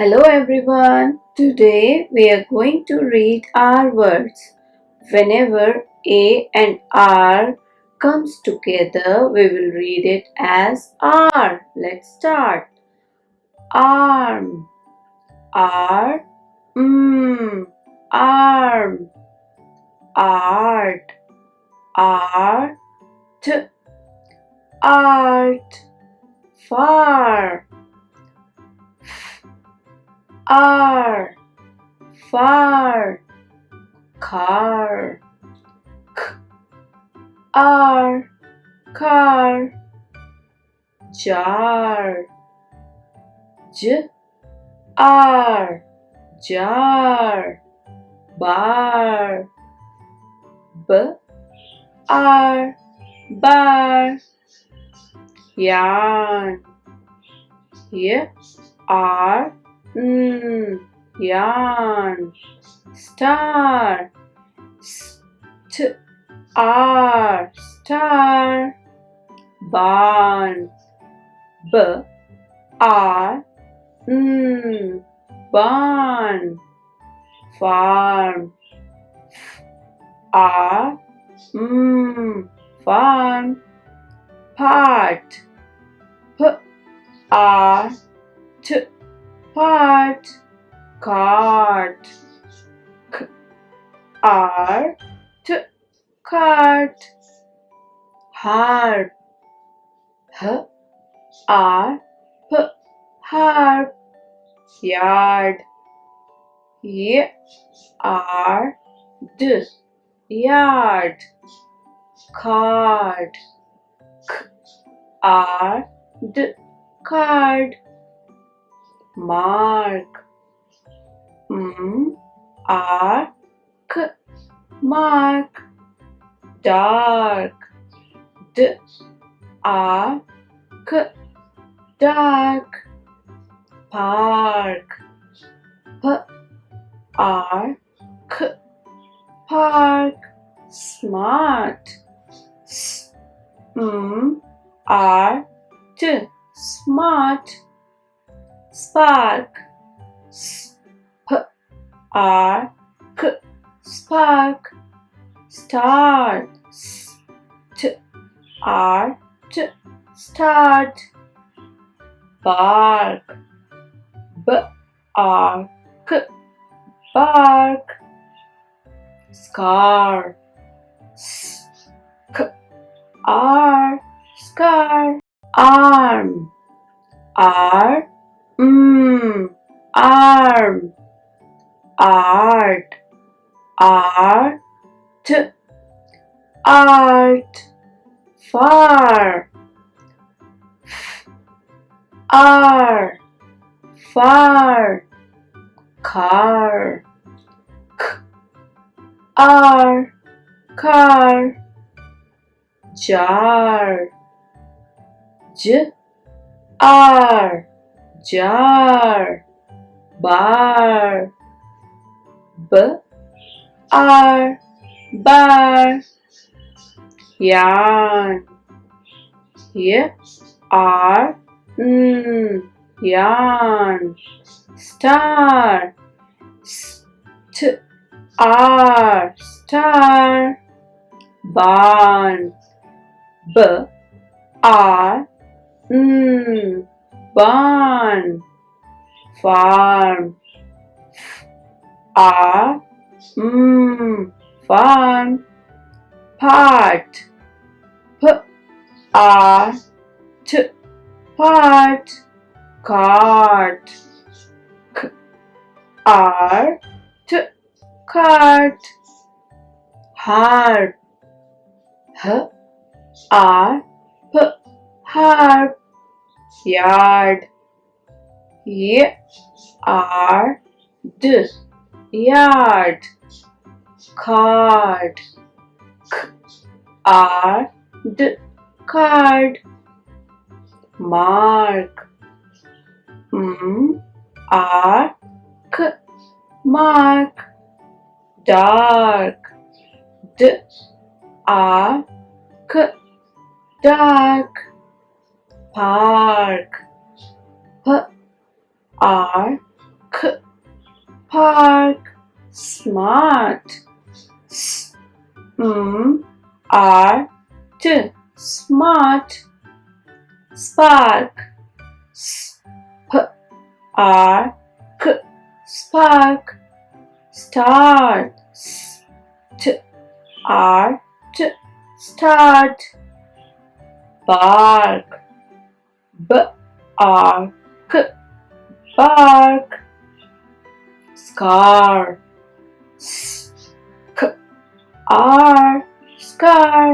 Hello everyone. Today we are going to read our words. Whenever A and R comes together, we will read it as R. Let's start. Arm, R, arm, art, art, art, far, R, far, car, R, car, jar, jar, jar, bar, bar, bar, yarn, yarn, star, star, barn, barn, farm, farm, part, part, cart, cart, harp, harp, harp, yard, yard, yard, card, card, mark, mark, mark, dark, dark, dark, park, park, park, smart, art, smart, spark, spark, spark, start, start, start, bark, bark, bark, scar, scar, arm, arm, arm, art, art, art, far, far, car, car, jar, jar, bar, bar, yarn, yarn, star, star, barn, barn, farm, farm, part, part, cart, cart, cart, harp, harp, harp, yard, yard, yard, card, card, card, mark, mark, mark, dark, dark, dark, park, park, park. Smart. S-M-R-T. Smart. Spark. S-P-R-K. Spark. Start. S-T-R-T. Start. Bark. B-R-K. Bark. Scar. S-K-R. Scar.